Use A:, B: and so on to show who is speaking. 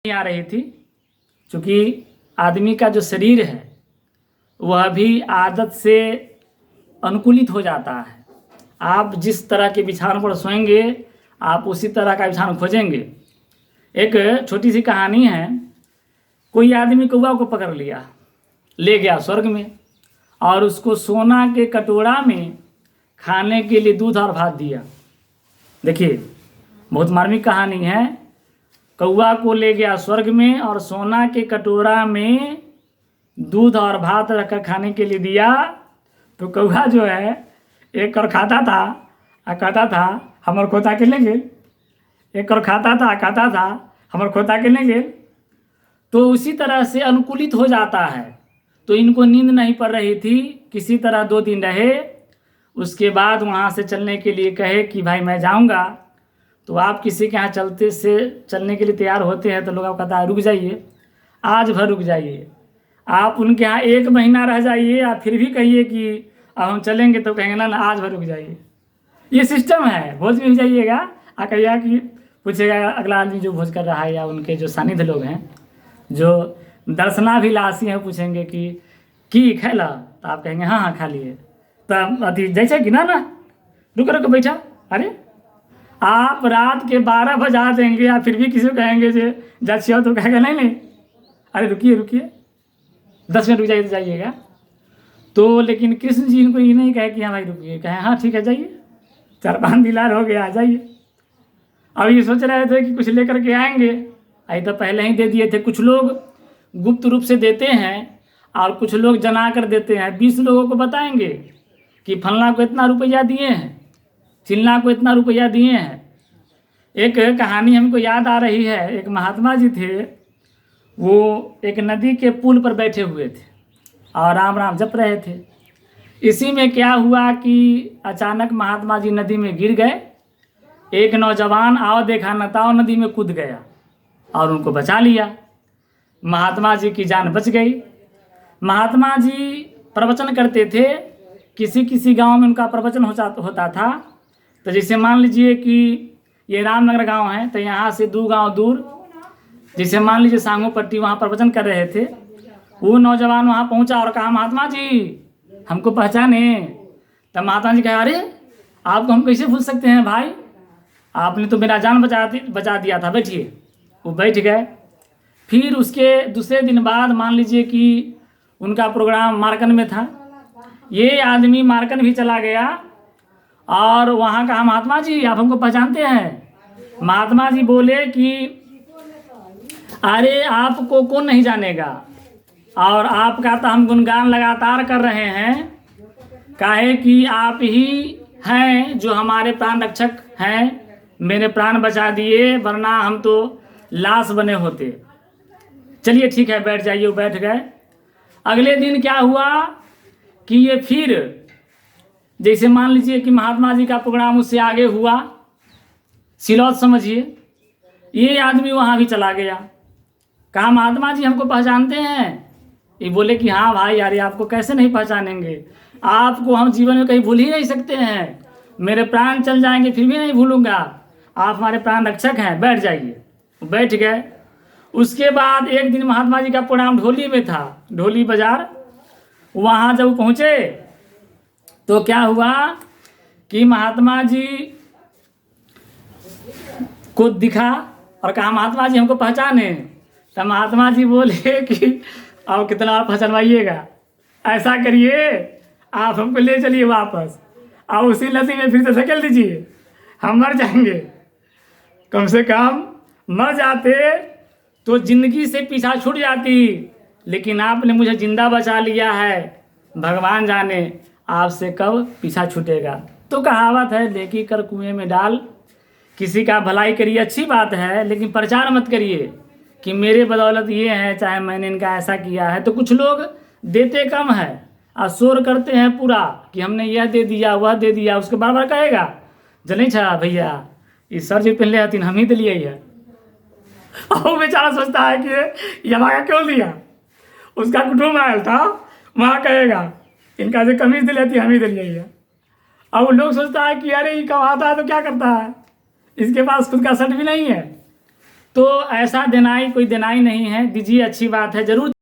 A: नहीं आ रही थी, क्योंकि आदमी का जो शरीर है वह भी आदत से अनुकूलित हो जाता है। आप जिस तरह के बिछावन पर सोएंगे आप उसी तरह का बिछावन खोजेंगे। एक छोटी सी कहानी है। कोई आदमी कौवा को पकड़ लिया, ले गया स्वर्ग में और उसको सोना के कटोरा में खाने के लिए दूध और भात दिया। देखिए, बहुत मार्मिक कहानी है। कौवा को ले गया स्वर्ग में और सोना के कटोरा में दूध और भात रखकर खाने के लिए दिया। तो कौवा जो है एक और खाता था और कहता था हमर खोता के ले गेल। एक और खाता था कहता था हमर खोता के ले गेल। तो उसी तरह से अनुकूलित हो जाता है। तो इनको नींद नहीं पड़ रही थी, किसी तरह 2 दिन रहे। उसके बाद वहाँ से चलने के लिए कहे कि भाई मैं जाऊँगा। तो आप किसी के यहाँ चलने के लिए तैयार होते हैं तो लोग आपको कहता है रुक जाइए, आज भर रुक जाइए। आप उनके यहाँ 1 महीना रह जाइए, आप फिर भी कहिए कि अब हम चलेंगे तो कहेंगे ना आज भर रुक जाइए। ये सिस्टम है। भोज में जाइएगा आ कहिएगा कि पूछेगा अगला आदमी जो भोज कर रहा है या उनके जो सानिध्य लोग हैं जो दर्शनाभिलाषी हैं, पूछेंगे कि खैला, तो आप कहेंगे हाँ हाँ खा लिए। तब अति जैसे कि ना रुक बैठा। अरे आप रात के 12 बजा देंगे या फिर भी किसी को कहेंगे जे जाचिए तो कहेगा नहीं अरे रुकिए 10 मिनट रुक जाइए तो जाइएगा। तो लेकिन कृष्ण जी इनको ये नहीं कहे कि हाँ भाई रुकिए, कहे हाँ ठीक है जाइए, 4-5 दिलार हो गया आ जाइए। अब ये सोच रहे थे कि कुछ लेकर के आएंगे, आई तो पहले ही दे दिए थे। कुछ लोग गुप्त रूप से देते हैं और कुछ लोग जना कर देते हैं। 20 लोगों को बताएंगे कि फलना को इतना रुपया दिए हैं, चिल्ला को इतना रुपया दिए हैं। एक कहानी हमको याद आ रही है। एक महात्मा जी थे, वो एक नदी के पुल पर बैठे हुए थे और राम राम जप रहे थे। इसी में क्या हुआ कि अचानक महात्मा जी नदी में गिर गए। एक नौजवान आओ देखा नताओ नदी में कूद गया और उनको बचा लिया। महात्मा जी की जान बच गई। महात्मा जी प्रवचन करते थे। किसी गांव में उनका प्रवचन होता था। तो जैसे मान लीजिए कि ये रामनगर गांव है, तो यहाँ से 2 गांव दूर, जैसे मान लीजिए सांगो पट्टी, वहाँ प्रवचन कर रहे थे। वो नौजवान वहाँ पहुँचा और कहा महात्मा जी हमको पहचाने। तब महात्मा जी कहा अरे आपको हम कैसे भूल सकते हैं भाई, आपने तो मेरा जान बचा दिया था, बैठिए। वो बैठ गए। फिर उसके दूसरे दिन बाद मान लीजिए कि उनका प्रोग्राम मार्कन में था। ये आदमी मार्कन भी चला गया और वहाँ कहा महात्मा जी आप हमको पहचानते हैं। महात्मा जी बोले कि अरे आपको कौन नहीं जानेगा, और आपका तो हम गुणगान लगातार कर रहे हैं। काहे कि आप ही हैं जो हमारे प्राण रक्षक हैं, मेरे प्राण बचा दिए, वरना हम तो लाश बने होते। चलिए ठीक है बैठ जाइए। वो बैठ गए। अगले दिन क्या हुआ कि ये फिर जैसे मान लीजिए कि महात्मा जी का प्रोग्राम उससे आगे हुआ, सिलौत समझिए, ये आदमी वहाँ भी चला गया। कहा महात्मा जी हमको पहचानते हैं। ये बोले कि हाँ भाई यार आपको कैसे नहीं पहचानेंगे, आपको हम जीवन में कहीं भूल ही नहीं सकते हैं। मेरे प्राण चल जाएंगे फिर भी नहीं भूलूंगा, आप हमारे प्राण रक्षक हैं, बैठ जाइए। बैठ गए। उसके बाद एक दिन महात्मा जी का प्रोग्राम ढोली में था, ढोली बाजार। वहाँ जब पहुँचे तो क्या हुआ कि महात्मा जी को दिखा और कहा महात्मा जी हमको पहचाने। तब महात्मा जी बोले कि अब कितना आप पहचानवाइएगा, ऐसा करिए आप हमको ले चलिए वापस, और उसी नदी में फिर से धकेल दीजिए, हम मर जाएंगे। कम से कम मर जाते तो जिंदगी से पीछा छूट जाती, लेकिन आपने मुझे जिंदा बचा लिया है, भगवान जाने आपसे कब पीछा छूटेगा। तो कहावत है नेकी कर कुएं में डाल। किसी का भलाई करिए, अच्छी बात है, लेकिन प्रचार मत करिए कि मेरे बदौलत ये है, चाहे मैंने इनका ऐसा किया है। तो कुछ लोग देते कम है और शोर करते हैं पूरा कि हमने यह दे दिया वह दे दिया। उसके बार बार कहेगा जले छा भैया इस सर जी पहले हथिन हम ही दिलिए है। और बेचारा सोचता है कि ये हमारा क्यों दिया, उसका कुटुम्ब आयल था, वहाँ कहेगा इनका जो कमीज दिले थी हम ही दिलिए है। अब वो लोग सोचता है कि अरे ये कमाता है तो क्या करता है, इसके पास खुद का शर्ट भी नहीं है। तो ऐसा देनाई कोई देनाई नहीं है, दीजिए, अच्छी बात है, ज़रूर